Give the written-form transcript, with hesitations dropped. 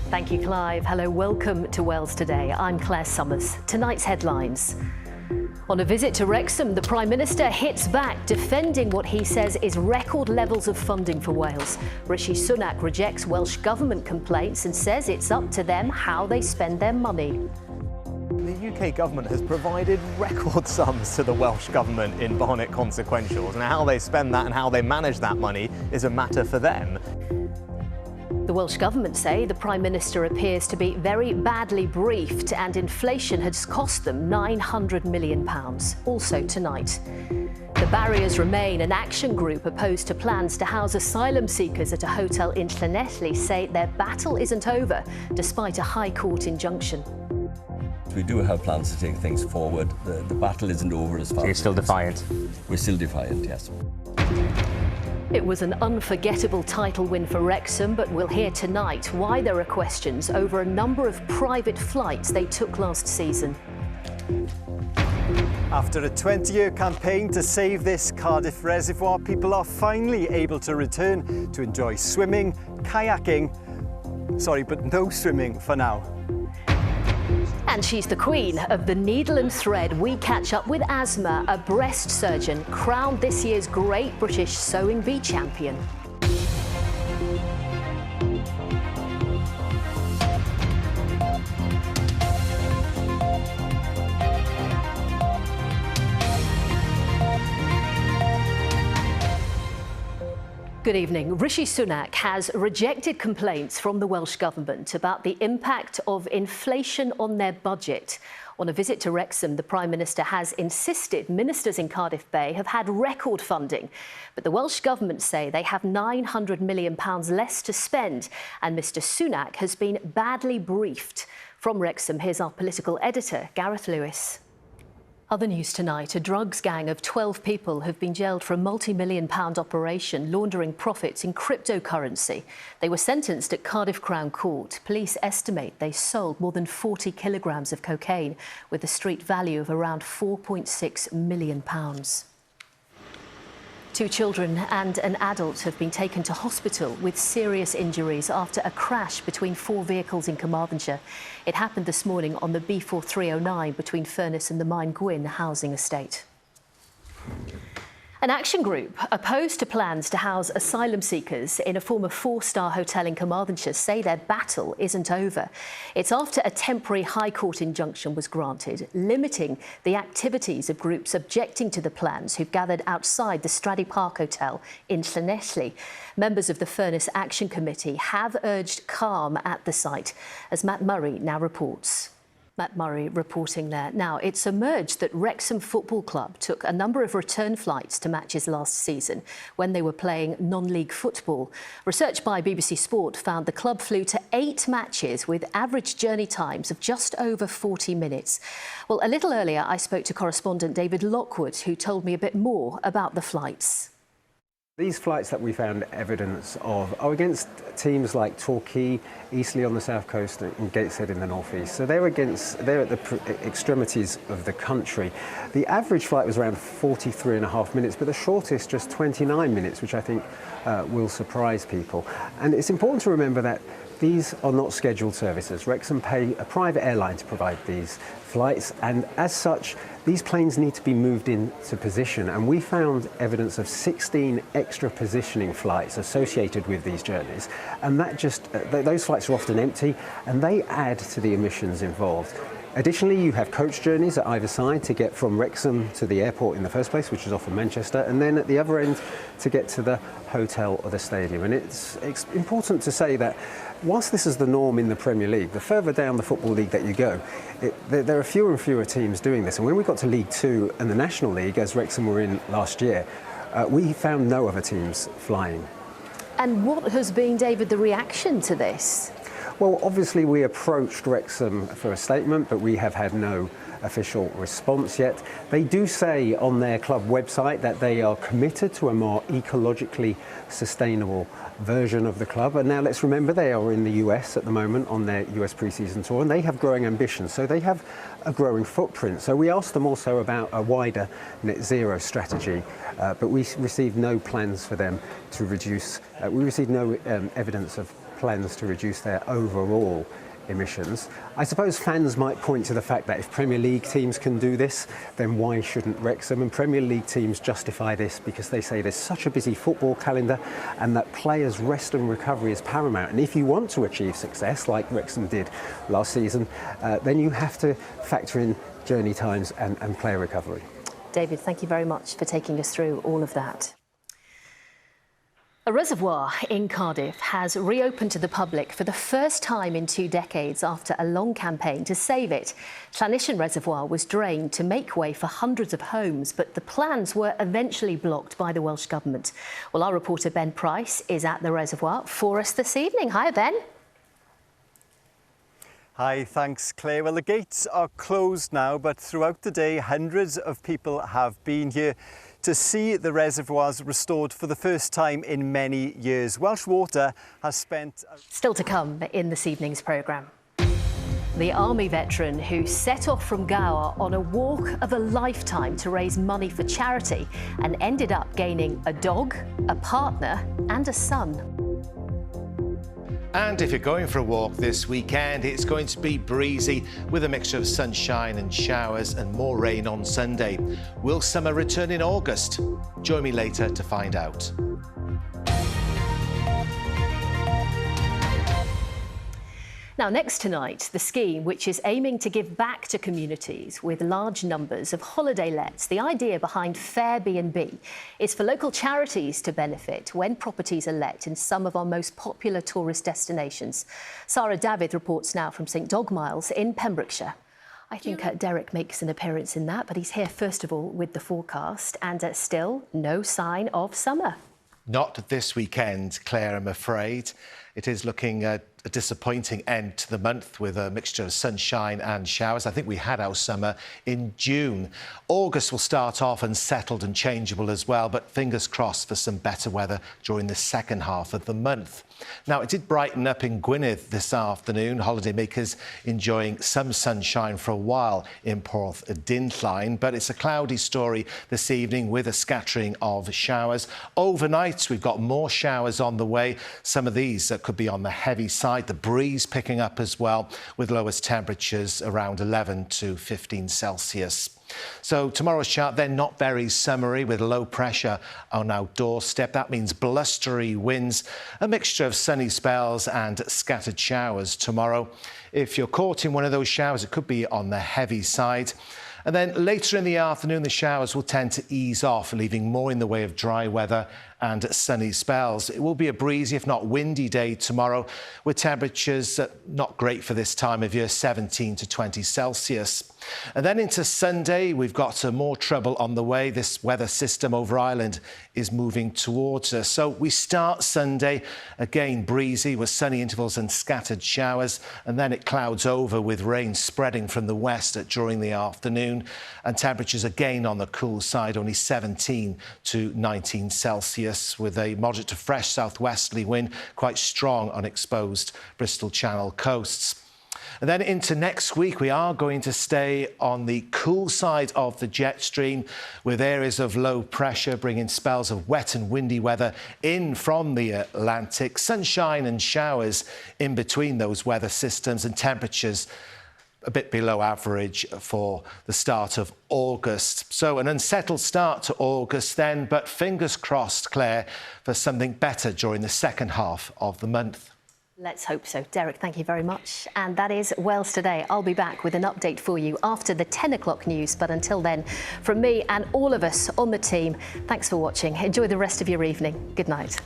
Thank you, Clive. Hello, welcome to Wales Today. I'm Claire Summers. Tonight's headlines. On a visit to Wrexham, the Prime Minister hits back, defending what he says is record levels of funding for Wales. Rishi Sunak rejects Welsh Government complaints and says it's up to them how they spend their money. The UK Government has provided record sums to the Welsh Government in Barnet consequentials, and how they spend that and how they manage that money is a matter for them. The Welsh Government say the Prime Minister appears to be very badly briefed and inflation has cost them £900 million. Also tonight. The barriers remain. An action group opposed to plans to house asylum seekers at a hotel in Llanelli say their battle isn't over, despite a High Court injunction. We do have plans to take things forward. The battle isn't over as far as... You're still defiant? We're still defiant, yes. It was an unforgettable title win for Wrexham, but we'll hear tonight why there are questions over a number of private flights they took last season. After a 20-year campaign to save this Cardiff reservoir, people are finally able to return to enjoy swimming, kayaking. Sorry, but no swimming for now. And she's the queen of the needle and thread. We catch up with Asma, a breast surgeon, crowned this year's Great British Sewing Bee champion. Good evening. Rishi Sunak has rejected complaints from the Welsh Government about the impact of inflation on their budget. On a visit to Wrexham, the Prime Minister has insisted ministers in Cardiff Bay have had record funding. But the Welsh Government say they have £900 million less to spend, and Mr Sunak has been badly briefed. From Wrexham, here's our political editor, Gareth Lewis. Other news tonight, a drugs gang of 12 people have been jailed for a multi-million-pound operation laundering profits in cryptocurrency. They were sentenced at Cardiff Crown Court. Police estimate they sold more than 40 kilograms of cocaine with a street value of around £4.6 million. 2 children and an adult have been taken to hospital with serious injuries after a crash between 4 vehicles in Carmarthenshire. It happened this morning on the B4309 between Furness and the Mine Gwyn housing estate. An action group opposed to plans to house asylum seekers in a former 4-star hotel in Carmarthenshire say their battle isn't over. It's after a temporary High Court injunction was granted, limiting the activities of groups objecting to the plans who've gathered outside the Stradey Park Hotel in Llanelli. Members of the Furness Action Committee have urged calm at the site, as Matt Murray now reports. Matt Murray reporting there. Now, it's emerged that Wrexham Football Club took a number of return flights to matches last season when they were playing non-league football. Research by BBC Sport found the club flew to 8 matches with average journey times of just over 40 minutes. Well, a little earlier, I spoke to correspondent David Lockwood, who told me a bit more about the flights. These flights that we found evidence of are against teams like Torquay, Eastleigh on the south coast and Gateshead in the northeast. So they're at the extremities of the country. The average flight was around 43.5 minutes, but the shortest just 29 minutes, which I think will surprise people. And it's important to remember that these are not scheduled services. Wrexham pay a private airline to provide these flights, and as such, these planes need to be moved into position. And we found evidence of 16 extra positioning flights associated with these journeys, and that those flights are often empty, and they add to the emissions involved. Additionally, you have coach journeys at either side to get from Wrexham to the airport in the first place, which is often Manchester, and then at the other end to get to the hotel or the stadium. And it's important to say that whilst this is the norm in the Premier League, the further down the Football League that you go, there are fewer and fewer teams doing this. And when we got to League Two and the National League, as Wrexham were in last year, we found no other teams flying. And what has been, David, the reaction to this? Well, obviously we approached Wrexham for a statement, but we have had no official response yet. They do say on their club website that they are committed to a more ecologically sustainable version of the club. And now let's remember they are in the US at the moment on their US pre-season tour, and they have growing ambitions. So they have a growing footprint. So we asked them also about a wider net zero strategy, but we received no plans for them to reduce. We received no evidence of plans to reduce their overall emissions. I suppose fans might point to the fact that if Premier League teams can do this, then why shouldn't Wrexham? And Premier League teams justify this because they say there's such a busy football calendar and that players' rest and recovery is paramount. And if you want to achieve success, like Wrexham did last season, then you have to factor in journey times and player recovery. David, thank you very much for taking us through all of that. A reservoir in Cardiff has reopened to the public for the first time in 2 decades after a long campaign to save it. Llanishen Reservoir was drained to make way for hundreds of homes, but the plans were eventually blocked by the Welsh Government. Well, our reporter Ben Price is at the reservoir for us this evening. Hi, Ben. Hi, thanks, Claire. Well, the gates are closed now, but throughout the day, hundreds of people have been here to see the reservoirs restored for the first time in many years. Welsh Water has spent... Still to come in this evening's programme. The army veteran who set off from Gower on a walk of a lifetime to raise money for charity and ended up gaining a dog, a partner and a son. And if you're going for a walk this weekend, it's going to be breezy with a mixture of sunshine and showers and more rain on Sunday. Will summer return in August? Join me later to find out. Now, next tonight, the scheme, which is aiming to give back to communities with large numbers of holiday lets. The idea behind Fair B&B is for local charities to benefit when properties are let in some of our most popular tourist destinations. Sarah David reports now from St Dogmiles in Pembrokeshire. I think Derek makes an appearance in that, but he's here first of all with the forecast and still no sign of summer. Not this weekend, Claire, I'm afraid. It is looking a disappointing end to the month with a mixture of sunshine and showers. I think we had our summer in June. August will start off unsettled and changeable as well, but fingers crossed for some better weather during the second half of the month. Now, it did brighten up in Gwynedd this afternoon. Holidaymakers enjoying some sunshine for a while in Porth Dynllaen, but it's a cloudy story this evening with a scattering of showers. Overnight, we've got more showers on the way. Some of these could be on the heavy side. The breeze picking up as well, with lowest temperatures around 11 to 15 Celsius. So tomorrow's chart then not very summery with low pressure on our doorstep. That means blustery winds, a mixture of sunny spells and scattered showers tomorrow. If you're caught in one of those showers, it could be on the heavy side. And then later in the afternoon, the showers will tend to ease off, leaving more in the way of dry weather and sunny spells. It will be a breezy, if not windy day tomorrow, with temperatures not great for this time of year, 17 to 20 Celsius. And then into Sunday, we've got more trouble on the way. This weather system over Ireland is moving towards us. So we start Sunday, again breezy with sunny intervals and scattered showers, and then it clouds over with rain spreading from the west during the afternoon, and temperatures again on the cool side, only 17 to 19 Celsius, with a moderate to fresh southwesterly wind, quite strong on exposed Bristol Channel coasts. And then into next week, we are going to stay on the cool side of the jet stream, with areas of low pressure bringing spells of wet and windy weather in from the Atlantic, sunshine and showers in between those weather systems, and temperatures a bit below average for the start of August. So an unsettled start to August then, but fingers crossed, Claire, for something better during the second half of the month. Let's hope so. Derek, thank you very much. And that is Wales Today. I'll be back with an update for you after the 10 o'clock news. But until then, from me and all of us on the team, thanks for watching. Enjoy the rest of your evening. Good night.